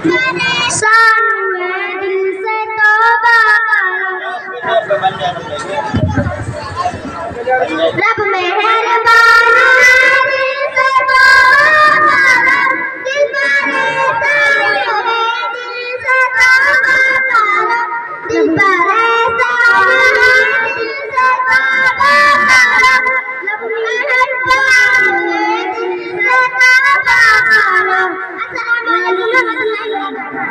परेशान हुए दिल से तौबा रब मेहरबान है दिल से तौबा दिल परेशान है दिल से तौबा दिल परेशान है दिल से तौबा रब मेहरबान है दिल से तौबा। अस्सलाम वालेकुम।